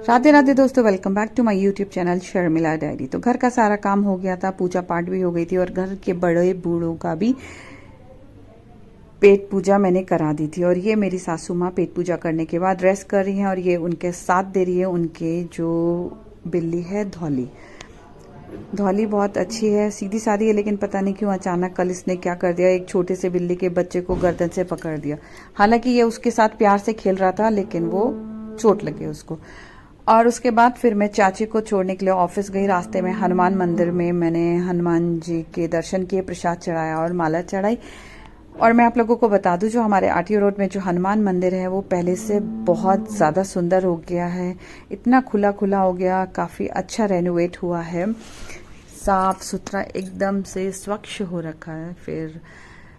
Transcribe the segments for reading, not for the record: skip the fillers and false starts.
राधे राधे दोस्तों, welcome back to my YouTube channel Sharmila diary. तो घर का सारा काम हो गया था, पूजा पाठ भी हो गई थी और घर के बड़े बूढ़ों का भी पेट पूजा मैंने करा दी थी। और ये मेरी सासू माँ पेट पूजा करने के बाद रेस्ट कर रही हैं और ये उनके साथ दे रही है उनके जो बिल्ली है धौली। धौली बहुत अच्छी है, सीधी सादी है, लेकिन पता नहीं क्यों अचानक कल इसने क्या कर दिया, एक छोटे से बिल्ली के बच्चे को गर्दन से पकड़ दिया। हालांकि ये उसके साथ प्यार से खेल रहा था, लेकिन वो चोट लगी उसको। और उसके बाद फिर मैं चाची को छोड़ने के लिए ऑफिस गई। रास्ते में हनुमान मंदिर में मैंने हनुमान जी के दर्शन किए, प्रसाद चढ़ाया और माला चढ़ाई। और मैं आप लोगों को बता दूं, जो हमारे आरटीओ रोड में जो हनुमान मंदिर है वो पहले से बहुत ज़्यादा सुंदर हो गया है, इतना खुला खुला हो गया, काफ़ी अच्छा रेनोवेट हुआ है, साफ सुथरा एकदम से स्वच्छ हो रखा है। फिर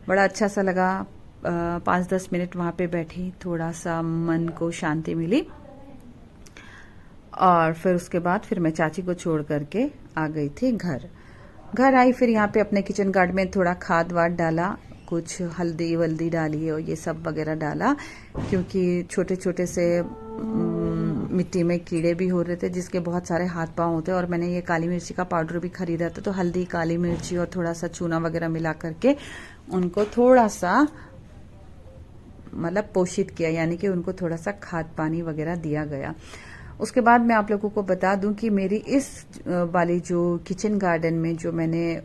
बड़ा अच्छा सा लगा, 5-10 मिनट वहाँ पे बैठी, थोड़ा सा मन को शांति मिली। और फिर उसके बाद फिर मैं चाची को छोड़ करके आ गई थी घर आई। फिर यहाँ पे अपने किचन गार्डन में थोड़ा खाद वाद डाला, कुछ हल्दी वल्दी डाली और ये सब वगैरह डाला, क्योंकि छोटे छोटे से मिट्टी में कीड़े भी हो रहे थे जिसके बहुत सारे हाथ पांव होते हैं। और मैंने ये काली मिर्ची का पाउडर भी खरीदा था, तो हल्दी, काली मिर्ची और थोड़ा सा चूना वगैरह मिला करके उनको थोड़ा सा मतलब पोषित किया, यानी कि उनको थोड़ा सा खाद पानी वगैरह दिया गया। उसके बाद मैं आप लोगों को बता दूं कि मेरी इस वाली जो किचन गार्डन में जो मैंने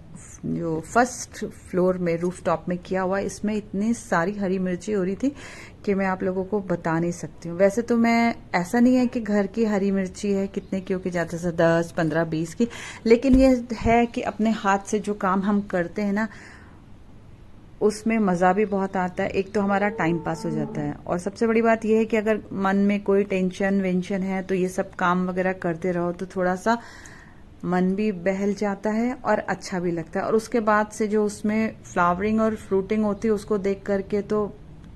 जो फर्स्ट फ्लोर में रूफ टॉप में किया हुआ, इसमें इतनी सारी हरी मिर्ची हो रही थी कि मैं आप लोगों को बता नहीं सकती हूँ। वैसे तो मैं, ऐसा नहीं है कि घर की हरी मिर्ची है कितने की होगी, ज़्यादा से 10, 15, 20 की, लेकिन ये है कि अपने हाथ से जो काम हम करते हैं ना, उसमें मज़ा भी बहुत आता है। एक तो हमारा टाइम पास हो जाता है, और सबसे बड़ी बात यह है कि अगर मन में कोई टेंशन वेंशन है तो ये सब काम वगैरह करते रहो तो थोड़ा सा मन भी बहल जाता है और अच्छा भी लगता है। और उसके बाद से जो उसमें फ्लावरिंग और फ्रूटिंग होती है उसको देख करके तो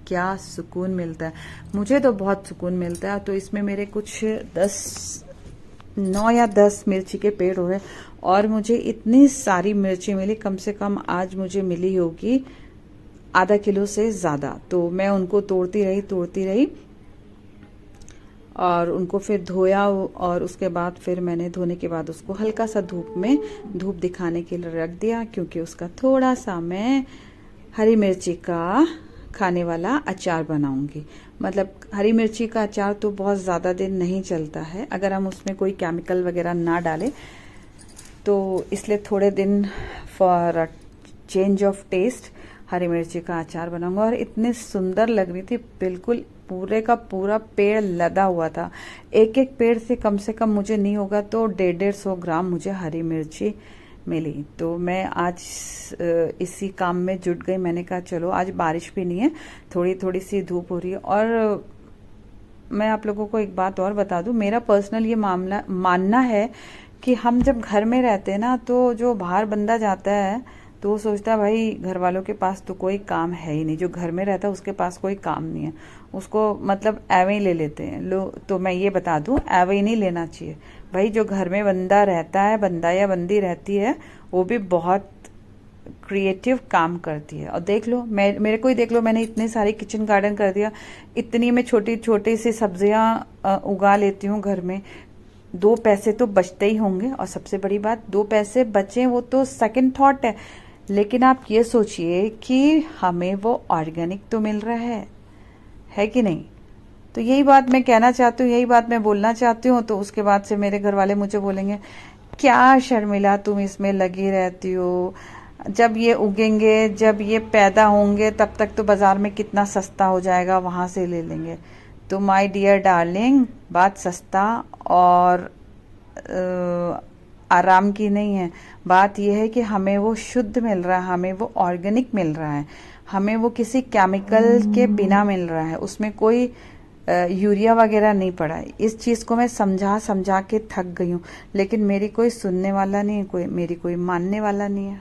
क्या सुकून मिलता है, मुझे तो बहुत सुकून मिलता है। तो इसमें मेरे कुछ 9 या 10 मिर्ची के पेड़ हुए और मुझे इतनी सारी मिर्ची मिली, कम से कम आज मुझे मिली होगी आधा किलो से ज़्यादा। तो मैं उनको तोड़ती रही और उनको फिर धोया, और उसके बाद फिर मैंने धोने के बाद उसको हल्का सा धूप दिखाने के लिए रख दिया, क्योंकि उसका थोड़ा सा मैं हरी मिर्ची का खाने वाला अचार बनाऊंगी। मतलब हरी मिर्ची का अचार तो बहुत ज़्यादा दिन नहीं चलता है अगर हम उसमें कोई केमिकल वगैरह ना डालें, तो इसलिए थोड़े दिन फॉर चेंज ऑफ टेस्ट हरी मिर्ची का अचार बनाऊंगा। और इतनी सुंदर लग रही थी, बिल्कुल पूरे का पूरा पेड़ लदा हुआ था। एक एक पेड़ से कम मुझे नहीं होगा तो 150-150 ग्राम मुझे हरी मिर्ची मिली। तो मैं आज इसी काम में जुट गई। मैंने कहा चलो, आज बारिश भी नहीं है, थोड़ी थोड़ी सी धूप हो रही है। और मैं आप लोगों को एक बात और बता दूं, मेरा पर्सनल ये मानना है कि हम जब घर में रहते हैं ना, तो जो बाहर बंदा जाता है तो वो सोचता है भाई घर वालों के पास तो कोई काम है ही नहीं, जो घर में रहता है उसके पास कोई काम नहीं है, उसको मतलब एवे ही ले लेते हैं लोग। तो मैं ये बता दूं, एवे ही नहीं लेना चाहिए भाई। जो घर में बंदा रहता है, बंदा या बंदी रहती है, वो भी बहुत क्रिएटिव काम करती है। और देख लो, मेरे को ही देख लो, मैंने इतने सारे किचन गार्डन कर दिया, इतनी मैं छोटी छोटी सी सब्जियां उगा लेती हूँ घर में। 2 पैसे तो बचते ही होंगे, और सबसे बड़ी बात, 2 पैसे बचे वो तो सेकंड थॉट है, लेकिन आप ये सोचिए कि हमें वो ऑर्गेनिक तो मिल रहा है कि नहीं। तो यही बात मैं कहना चाहती हूँ, यही बात मैं बोलना चाहती हूँ। तो उसके बाद से मेरे घर वाले मुझे बोलेंगे, क्या शर्मिला तुम इसमें लगी रहती हो, जब ये उगेंगे, जब ये पैदा होंगे, तब तक तो बाजार में कितना सस्ता हो जाएगा, वहां से ले लेंगे। तो माय डियर डार्लिंग, बात सस्ता और आराम की नहीं है, बात यह है कि हमें वो शुद्ध मिल रहा है, हमें वो ऑर्गेनिक मिल रहा है, हमें वो किसी केमिकल के बिना मिल रहा है, उसमें कोई यूरिया वगैरह नहीं पड़ा है। इस चीज़ को मैं समझा के थक गई हूँ, लेकिन मेरी कोई सुनने वाला नहीं है, मेरी कोई मानने वाला नहीं है।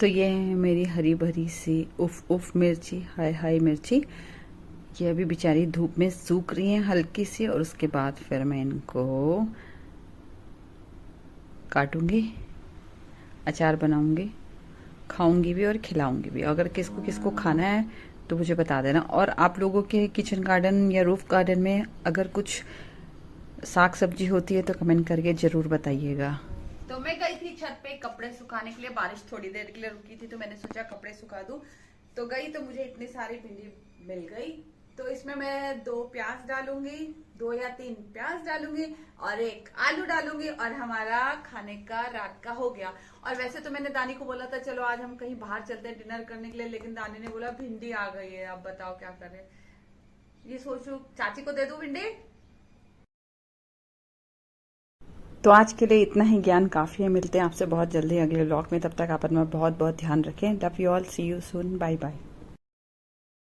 तो ये है मेरी हरी भरी सी उफ उफ मिर्ची, हाय हाय मिर्ची। ये अभी बेचारी धूप में सूख रही हैं हल्की सी, और उसके बाद फिर मैं इनको काटूंगी, अचार बनाऊंगी, खाऊंगी भी और खिलाऊंगी भी। अगर किसको किसको खाना है तो मुझे बता देना। और आप लोगों के किचन गार्डन या रूफ गार्डन में अगर कुछ साग सब्जी होती है तो कमेंट करके जरूर बताइएगा। तो मैं गई थी छत पे कपड़े सुखाने के लिए, बारिश थोड़ी देर के लिए रुकी थी तो मैंने सोचा कपड़े सुखा दूं। तो गई तो मुझे इतनी सारी भिंडी मिल गई। तो इसमें मैं 2 प्याज डालूंगी, 2 या 3 प्याज डालूंगी और 1 आलू डालूंगी और हमारा खाने का रात का हो गया। और वैसे तो मैंने दानी को बोला था चलो आज हम कहीं बाहर चलते हैं डिनर करने के लिए, लेकिन दानी ने बोला भिंडी आ गई है, अब बताओ क्या करें। ये सोचू चाची को दे दूं भिंडी। तो आज के लिए इतना ही ज्ञान काफी है। मिलते हैं आपसे बहुत जल्दी अगले व्लॉग में, तब तक आप अपना बहुत बहुत ध्यान रखें। Love you all, see you soon, bye bye.